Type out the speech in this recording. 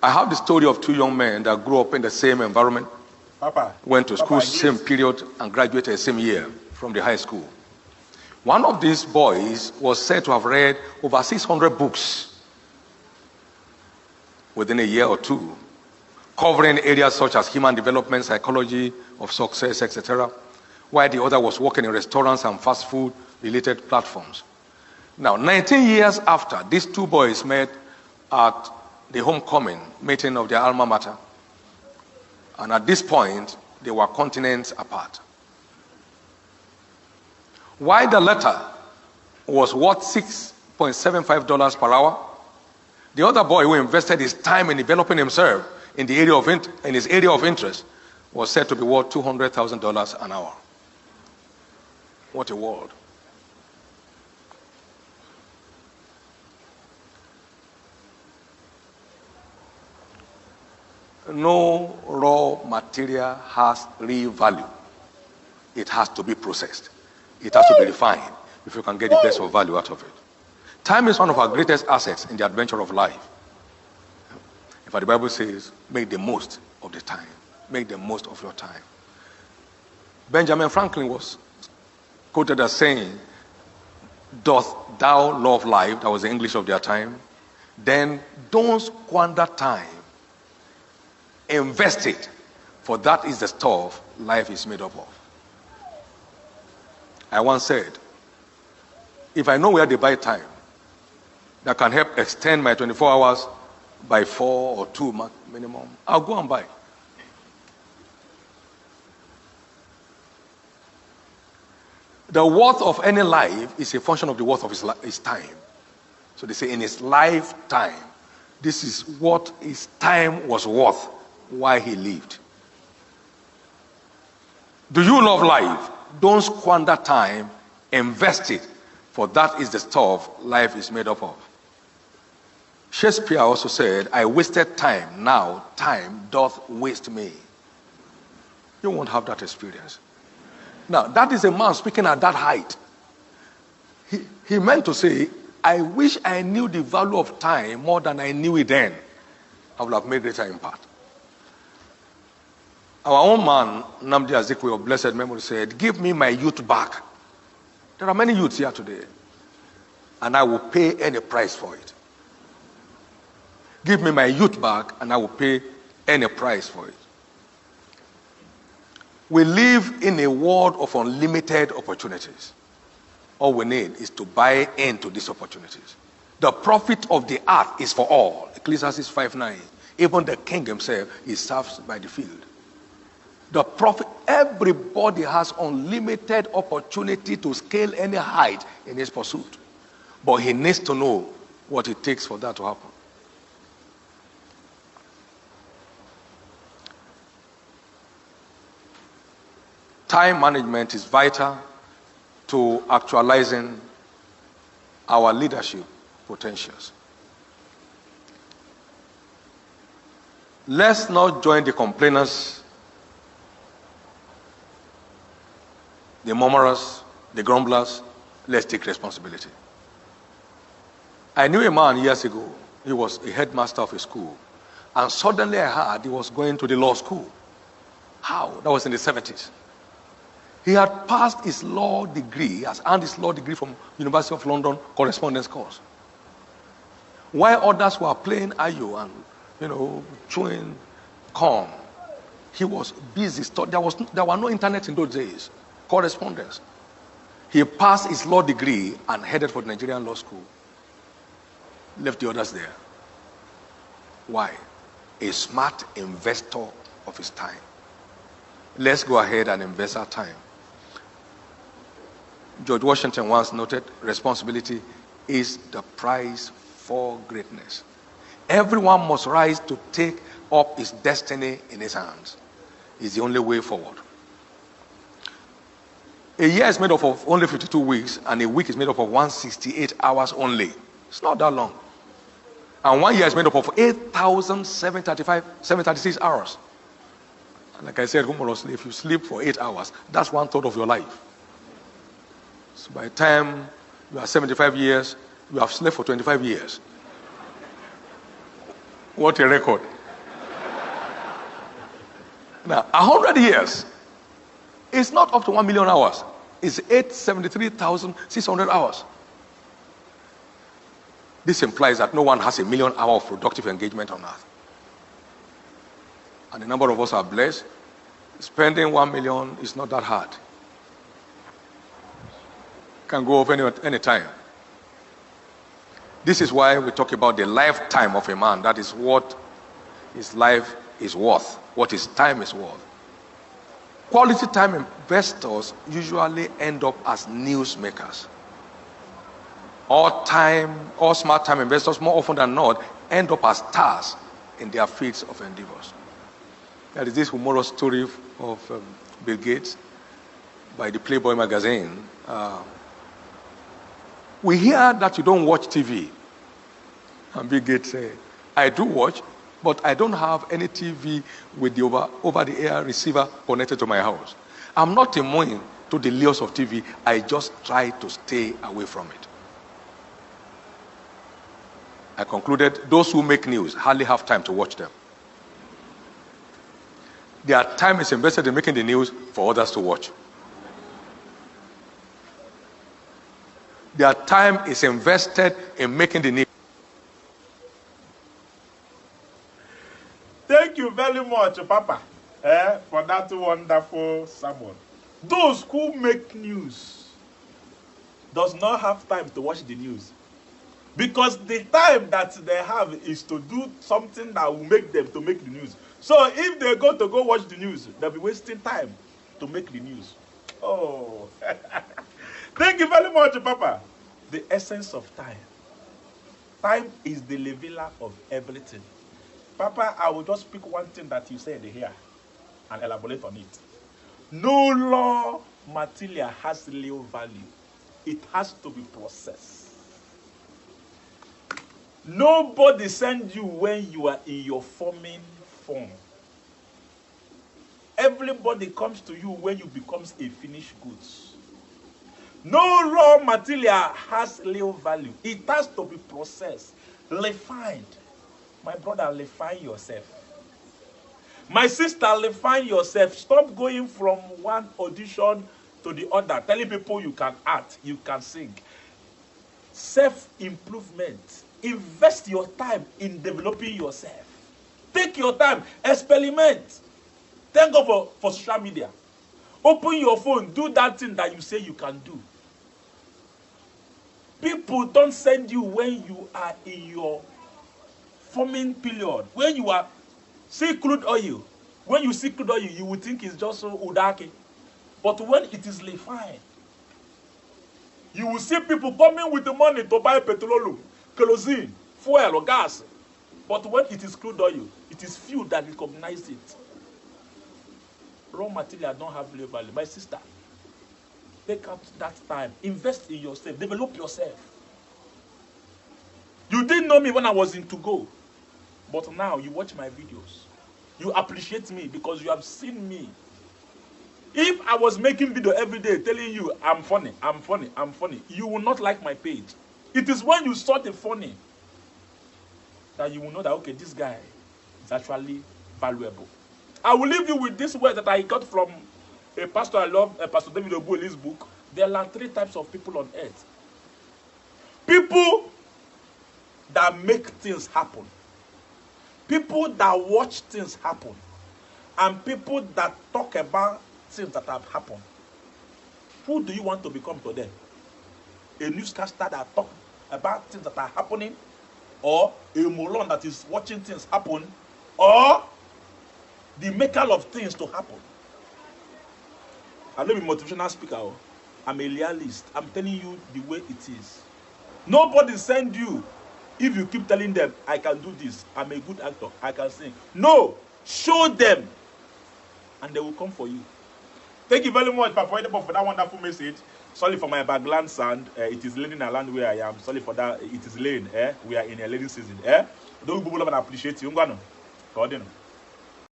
I have the story of two young men that grew up in the same environment, went to school same period, and graduated same year from the high school. One of these boys was said to have read over 600 books within a year or two, covering areas such as human development, psychology of success, etc., while the other was working in restaurants and fast food related platforms. Now, 19 years after, these two boys met at the homecoming meeting of their alma mater, and at this point, they were continents apart. While the latter was worth $6.75 per hour, the other boy who invested his time in developing himself in his area of interest was said to be worth $200,000 an hour. What a world. No raw material has real value. It has to be processed. It has to be refined if you can get the best of value out of it. Time is one of our greatest assets in the adventure of life. In fact, the Bible says, make the most of the time. Make the most of your time. Benjamin Franklin was quoted as saying, doth thou love life? That was the English of their time. Then don't squander time. Invest it, for that is the stuff life is made up of. I once said, if I know where they buy time that can help extend my 24 hours by 4 or 2 minimum, I'll go and buy. The worth of any life is a function of the worth of his time. So they say in his lifetime, this is what his time was worth while he lived. Do you love life? Don't squander time, invest it, for that is the stuff life is made up of. Shakespeare also said, I wasted time, now time doth waste me. You won't have that experience. Now, that is a man speaking at that height. He meant to say, I wish I knew the value of time more than I knew it then. I would have made greater impact. Our own man, Nnamdi Azikiwe of blessed memory, said, give me my youth back. There are many youths here today, and I will pay any price for it. Give me my youth back, and I will pay any price for it. We live in a world of unlimited opportunities. All we need is to buy into these opportunities. The profit of the earth is for all. Ecclesiastes 5:9. Even the king himself is served by the field. The profit, everybody has unlimited opportunity to scale any height in his pursuit. But he needs to know what it takes for that to happen. Time management is vital to actualizing our leadership potentials. Let's not join the complainers, the murmurers, the grumblers. Let's take responsibility. I knew a man years ago. He was a headmaster of a school. And suddenly I heard he was going to the law school. How? That was in the 70s. He had passed his law degree, has earned his law degree from University of London correspondence course. While others were playing ayo and, chewing corn, he was busy studying. There were no internet in those days. Correspondence. He passed his law degree and headed for the Nigerian law school. Left the others there. Why? A smart investor of his time. Let's go ahead and invest our time. George Washington once noted, responsibility is the price for greatness. Everyone must rise to take up his destiny in his hands. It's the only way forward. A year is made up of only 52 weeks, and a week is made up of 168 hours only. It's not that long. And 1 year is made up of 8,736 hours. And like I said, humorously, if you sleep for 8 hours, that's 1/3 of your life. So by the time you are 75 years, you have slept for 25 years. What a record. Now, 100 years is not up to 1 million hours. It's 873,600 hours. This implies that no one has 1 million hours of productive engagement on earth. And a number of us are blessed. Spending 1 million is not that hard. Can go off any time. This is why we talk about the lifetime of a man. That is what his life is worth, what his time is worth. Quality time investors usually end up as newsmakers. All smart time investors, more often than not, end up as stars in their fields of endeavors. There is this humorous story of Bill Gates by the Playboy magazine. We hear that you don't watch TV. And Bill Gates said, I do watch, but I don't have any TV with the over-the-air receiver connected to my house. I'm not immune to the lures of TV. I just try to stay away from it. I concluded those who make news hardly have time to watch them. Their time is invested in making the news for others to watch. Their time is invested in making the news. Thank you very much, Papa, for that wonderful sermon. Those who make news does not have time to watch the news, because the time that they have is to do something that will make them to make the news. So if they go watch the news, they'll be wasting time to make the news. Oh, thank you very much, Papa. The essence of time. Time is the leveler of everything. Papa, I will just speak one thing that you said here and elaborate on it. No raw material has real value. It has to be processed. Nobody sends you when you are in your forming form. Everybody comes to you when you become a finished goods. No raw material has real value. It has to be processed, refined. My brother, refine yourself. My sister, refine yourself. Stop going from one audition to the other, telling people you can act, you can sing. Self-improvement. Invest your time in developing yourself. Take your time. Experiment. Thank God for social media. Open your phone. Do that thing that you say you can do. People don't send you when you are in your forming period. When you are see crude oil, when you see crude oil, you would think it's just so udake. But when it is refined, you will see people coming with the money to buy petroleum, kerosene, fuel, or gas. But when it is crude oil, it is few that recognize it. Raw material don't have real value. My sister, take out that time. Invest in yourself. Develop yourself. You didn't know me when I was in Togo. But now you watch my videos. You appreciate me because you have seen me. If I was making video every day telling you I'm funny, I'm funny, I'm funny, you will not like my page. It is when you saw the funny that you will know that, okay, this guy is actually valuable. I will leave you with this word that I got from a pastor I love, Pastor David Obueli's book. There are 3 types of people on earth. People that make things happen. People that watch things happen. And people that talk about things that have happened. Who do you want to become today? A newscaster that talks about things that are happening? Or a moron that is watching things happen? Or the maker of things to happen? I'm not a motivational speaker. I'm a realist. I'm telling you the way it is. Nobody send you if you keep telling them, I can do this, I'm a good actor, I can sing. No, show them, and they will come for you. Thank you very much, Papa, for that wonderful message. Sorry for my background sound. It is raining around where I am. Sorry for that. It is rain. We are in a rainy season. Don't people love and appreciate you.